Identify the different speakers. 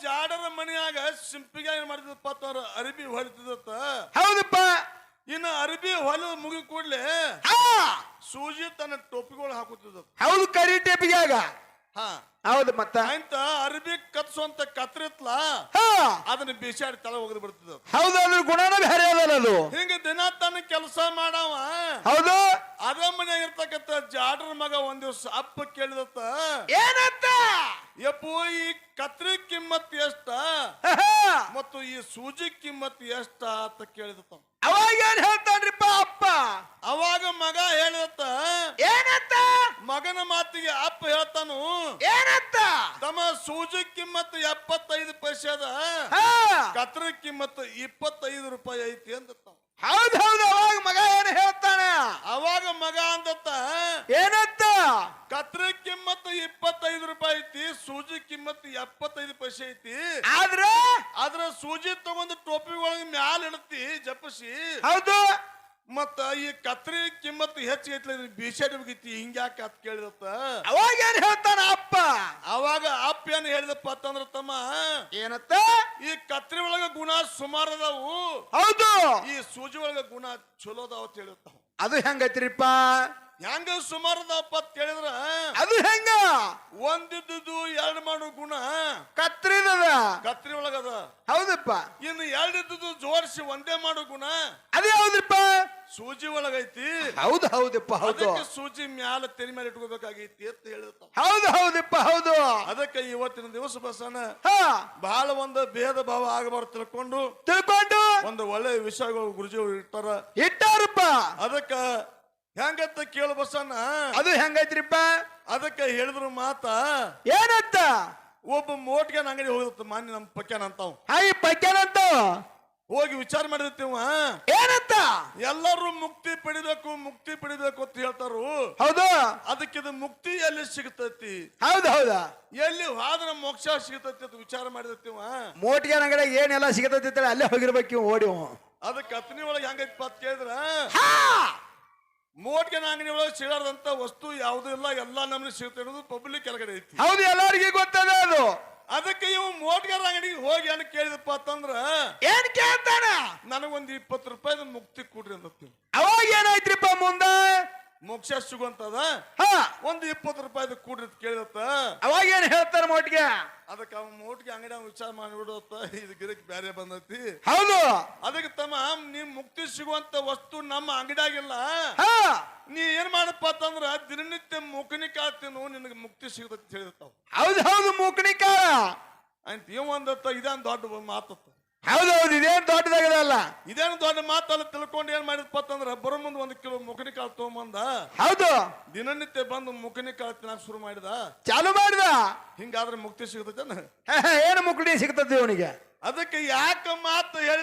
Speaker 1: ಜಾಡರ ಮನೆಯಾಗ ಸಿಂಪಿಗೆ ಏನ್ ಮಾಡಿದಪ್ಪ ಅವ್ರ ಅರಿಬಿ ಹೊಲಿತದತ್ತ.
Speaker 2: ಹೌದಪ್ಪ.
Speaker 1: ಇನ್ನು ಅರಿಬಿ ಹೊಲ ಮುಗಿ ಕೂಡ್ಲೆ ಸೂಜಿ ತನ್ನ ಟೋಪಿಗಳು ಹಾಕುತ್ತಿದ್ದ.
Speaker 2: ಹೌದು, ಕರಿ ಟೇಪಿಗ್ಯಾಗ.
Speaker 1: ಹಾ
Speaker 2: ಹೌದು. ಮತ್ತ
Speaker 1: ಅಂತ ಅರಿಬಿ ಕತ್ಸುವಂತ ಕತ್ರಿತ್ಲ ಅದನ್ನ ಬಿಸಾಡಿ ತಲೆ ಹೋಗದ್ ಬಿಡ್ತದ.
Speaker 2: ಹೌದು, ಅದ್ರ ಗುಣನ ಬೇರೆ ಅದಲ್ಲ ಅದು.
Speaker 1: ಹಿಂಗ ದಿನ ತನ್ನ ಕೆಲಸ ಮಾಡವ.
Speaker 2: ಹೌದು.
Speaker 1: ಅದ ಮನ್ಯಾಗ ಇರ್ತಕ್ಕಂತ ಜಾಡ್ರ ಮಗ ಒಂದ್ ದಿವ್ಸ ಅಪ್ಪ ಕೇಳಿದತ್ತ.
Speaker 2: ಏನಂತ?
Speaker 1: ಯಪ್ಪು, ಈ ಕತ್ರಿ ಕಿಮ್ಮತ್ ಎಷ್ಟ ಮತ್ತು ಈ ಸೂಜಿ ಕಿಮ್ಮತ್ ಎಷ್ಟ ಅಂತ ಕೇಳಿದತ್ತ.
Speaker 2: ಅವಾಗ ಏನ್ ಹೇಳ್ತಾನ್ರಿಪ್ಪ ಅಪ್ಪ?
Speaker 1: ಅವಾಗ ಮಗ ಹೇಳಿದತ್ತ.
Speaker 2: ಏನಂತ?
Speaker 1: ಮಗನ ಮಾತಿಗೆ ಅಪ್ಪ ಹೇಳ್ತಾನು.
Speaker 2: ಏನಂತ?
Speaker 1: ತಮ್ಮ ಸೂಜಿ ಕಿಮ್ಮತ್ 75 ಪೈಸೆ ಅದ, ಕತ್ರಿ ಕಿಮ್ಮತ್ 25 ರೂಪಾಯಿ ಐತಿ ಅಂದತ್ತ.
Speaker 2: ಹೌದು ಹೌದು. ಅವಾಗ ಮಗ ಏನ್ ಹೇಳ್ತಾನ?
Speaker 1: ಅವಾಗ ಮಗ ಅಂದತ್ತ.
Speaker 2: ಏನಂತ?
Speaker 1: ಕತ್ರಿ ಕಿಮ್ಮತ್ 25 ರೂಪಾಯಿ ಐತಿ, ಸೂಜಿ ಕಿಮ್ಮತ್ 75 ಪೈಸೆ ಐತಿ. ಆದ್ರ ಸೂಜಿ ತಗೊಂಡು ಟೋಪಿ ಒಳಗೆ ಮ್ಯಾಲ ಇಡ್ತಿ ಜಪಸಿ.
Speaker 2: ಹೌದು.
Speaker 1: ಮತ್ತ ಈ ಕತ್ರಿ ಕಿಮ್ಮತ್ ಹೆಚ್ಚೈತಿ, ಬಿಸಾಡಿ ಹೋಗಿತಿ, ಹಿಂಗ್ಯಾಕ ಅಂತ ಕೇಳಿದತ್ತ.
Speaker 2: ಅವಾಗ ಏನ್ ಹೇಳ್ತಾನ ಅಪ್ಪ?
Speaker 1: ಅವಾಗ ಅಪ್ಪ ಏನ್ ಹೇಳಿದಪ್ಪ ಅಂತಂದ್ರ, ತಮ್ಮ
Speaker 2: ಏನಂತ?
Speaker 1: ಈ ಕತ್ರಿ ಒಳಗ ಗುಣ ಸುಮಾರು ಅದಾವು,
Speaker 2: ಹೌದು,
Speaker 1: ಈ ಸೂಜಿ ಒಳಗ ಗುಣ ಚಲೋ ಅದಾವ ಅಂತ ಹೇಳಿರ್ತಾವ.
Speaker 2: ಅದು ಹೆಂಗೈತ್ರಿಪ್ಪ?
Speaker 1: ಹೆಂಗ ಸುಮಾರು ಅದಾವಪ್ಪ ಅಂತ ಕೇಳಿದ್ರ,
Speaker 2: ಅದು ಹೆಂಗ?
Speaker 1: ಒಂದಿದ್ದು 2 ಮಾಡೋ ಗುಣ
Speaker 2: ಕತ್ರಿದದ,
Speaker 1: ಕತ್ರಿ ಒಳಗದ.
Speaker 2: ಹೌದಪ್ಪ.
Speaker 1: ಇನ್ನು 2 ಇದ್ದು ಜೋಡಿಸಿ ಒಂದೇ ಮಾಡೋ ಗುಣ
Speaker 2: ಅದೇ ಹೌದ್ರಿಪ್ಪ,
Speaker 1: ಸೂಜಿ ಒಳಗೈತಿ.
Speaker 2: ಹೌದು ಹೌದಪ್ಪ. ಹೌದು,
Speaker 1: ಅದಕ್ಕೆ ಸೂಜಿ ಮ್ಯಾಲ ತೆರಿ ಮೇಲೆ ಇಟ್ಕೋಬೇಕಾಗೈತಿ ಅಂತ ಹೇಳಿರ್ತಾವ.
Speaker 2: ಹೌದು ಹೌದಪ್ಪ. ಹೌದು.
Speaker 1: ಅದಕ್ಕೆ ಇವತ್ತಿನ ದಿವಸ ಬಸಣ್ಣ ಬಹಳ ಒಂದು ಭೇದ ಭಾವ ಆಗಬಾರ್ದು ತಿಳ್ಕೊಂಡು ಒಂದು ಒಳ್ಳೆ ವಿಷಯಗಳು ಗುರುಜಿಯವರು
Speaker 2: ಇಟ್ಟಾರಪ್ಪ.
Speaker 1: ಅದಕ್ಕ ಹೆಂಗಂತ ಕೇಳು ಬಸಣ್ಣ.
Speaker 2: ಅದು ಹೆಂಗೈತ್ರಿಪ್ಪ?
Speaker 1: ಅದಕ್ಕೆ ಹೇಳಿದ್ರು ಮಾತ.
Speaker 2: ಏನಂತ?
Speaker 1: ಒಬ್ಬ ಮೋಟ್ಗ್ಯಾನ ಅಂಗಡಿ ಹೋಗಿತ್ತ ಮಾನ್ಯ ನಮ್ಮ ಪಕ್ಯಾನ ಅಂತಾವ್.
Speaker 2: ಪಕ್ಯಾನಂತ
Speaker 1: ಹೋಗಿ ವಿಚಾರ ಮಾಡಿರ್ತೀವ.
Speaker 2: ಏನಂತ?
Speaker 1: ಎಲ್ಲರೂ ಮುಕ್ತಿ ಪಡಿಬೇಕು ಮುಕ್ತಿ ಪಡಿಬೇಕು ಅಂತ ಹೇಳ್ತಾರು.
Speaker 2: ಹೌದು.
Speaker 1: ಅದಕ್ಕಿದು ಮುಕ್ತಿ ಎಲ್ಲಿ ಸಿಗತೈತಿ?
Speaker 2: ಹೌದು ಹೌದಾ.
Speaker 1: ಎಲ್ಲಿ ಹೋದ್ರ ಮೋಕ್ಷ ಸಿಗತೈತಿ ಅಂತ ವಿಚಾರ ಮಾಡಿರ್ತೀವ.
Speaker 2: ಮೋಟ್ಗ್ಯಾನ ಅಂಗಡಿ ಏನೆಲ್ಲ ಸಿಗತೈತಿ ಅಲ್ಲೇ ಹೋಗಿರ್ಬೇಕು ಓಡಿ.
Speaker 1: ಅದಕ್ಕೆ ಅತನಿ ಒಳಗೆ ಹೆಂಗೈತಿ ಅಂತ ಕೇಳಿದ್ರ, ಮೋಟ್ಗ್ಯಾನ ಅಂಗಡಿ ಒಳಗೆ ಸಿಗಾರದಂತ ವಸ್ತು ಯಾವ್ದು ಇಲ್ಲ, ಎಲ್ಲಾ ನಮ್ಗೆ ಸಿಗ್ತಾ ಇರೋದು ಪಬ್ಲಿಕ್ ಕೆಳಗಡೆ ಐತಿ.
Speaker 2: ಹೌದು, ಎಲ್ಲರಿಗೂ ಗೊತ್ತದ ಅದು.
Speaker 1: ಅದಕ್ಕೆ ಇವ್ ಮೋಟ್ಗ್ಯಾರ ಅಂಗಡಿಗೆ ಹೋಗಿ ಏನ್ ಕೇಳಿದಪ್ಪ ಅಂತಂದ್ರ,
Speaker 2: ಏನ್ ಕೇಳ್ತಾನ?
Speaker 1: ನನಗೊಂದು 20 ರೂಪಾಯಿ ಮುಕ್ತಿ ಕೊಡ್ರಿ ಅಂದತ್ತಿ.
Speaker 2: ಅವಾಗ ಏನಾಯ್ತ್ರಿಪ್ಪ ಮುಂದ?
Speaker 1: ಮೋಕ್ಷ ಸಿಗುವಂತದ, ಒಂದು 20 ರೂಪಾಯಿ ಕೂಡ್ರಿ ಅಂತ ಕೇಳಿದತ್ತ.
Speaker 2: ಅವಾಗ ಏನ್ ಹೇಳ್ತಾರ ಮೋಟ್ಗೆ?
Speaker 1: ಅದಕ್ಕೆ ಅವ್ ಮೋಟ್ಗೆ ಅಂಗಡಿ ವಿಚಾರ ಮಾಡಿಬಿಡತ್ತ, ಇದು ಗಿರಕ್ ಬ್ಯಾರೆ ಬಂದೈತಿ.
Speaker 2: ಹೌದು.
Speaker 1: ಅದಕ್ಕೆ ತಮ್ಮ, ನೀವ್ ಮುಕ್ತಿ ಸಿಗುವಂತ ವಸ್ತು ನಮ್ಮ ಅಂಗಡಿಯಾಗಿಲ್ಲ, ನೀ ಏನ್ ಮಾಡಪ್ಪ ಅಂತಂದ್ರ ದಿನನಿತ್ಯ ಮುಖನಿ ಕಾಳ್ತೀನು, ನಿನಗೆ ಮುಕ್ತಿ ಸಿಗತ್ತ ಹೇಳಿರ್ತಾವ.
Speaker 2: ಹೌದು ಹೌದು, ಮುಖನಿ ಕಾಳ
Speaker 1: ಅಂತ ಇವ್ ಒಂದತ್ತ. ಇದೇನ್ ದೊಡ್ಡ ಮಾತತ್ತ.
Speaker 2: ಹೌದೌದು, ಇದೇನ್ ದೊಡ್ಡದಾಗದಲ್ಲ.
Speaker 1: ಇದೇನು ದೊಡ್ಡ ಮಾತಲ್ಲ ತಿಳ್ಕೊಂಡು ಏನ್ ಮಾಡಿದಪ್ಪ ಅಂತಂದ್ರ, ಬರೋ ಮುಂದ್ 1 ಕಿಲೋ ಮುಖನಿ ಕಾಳು ತಗೊಂಬಂದ.
Speaker 2: ಹೌದು.
Speaker 1: ದಿನನಿತ್ಯ ಬಂದು ಮುಖನಿ ಕಾಳು ತಿನ್ನಾಕ ಶುರು ಮಾಡಿದ.
Speaker 2: ಚಾಲು ಮಾಡಿದ.
Speaker 1: ಹಿಂಗಾದ್ರೆ ಮುಕ್ತಿ ಸಿಗತೈತೇನ?
Speaker 2: ಏನು ಮುಕ್ತಿ ಸಿಗ್ತದೆ ಅವನಿಗೆ?
Speaker 1: ಅದಕ್ಕೆ ಯಾಕ ಮಾತು ಹೇಳಿದ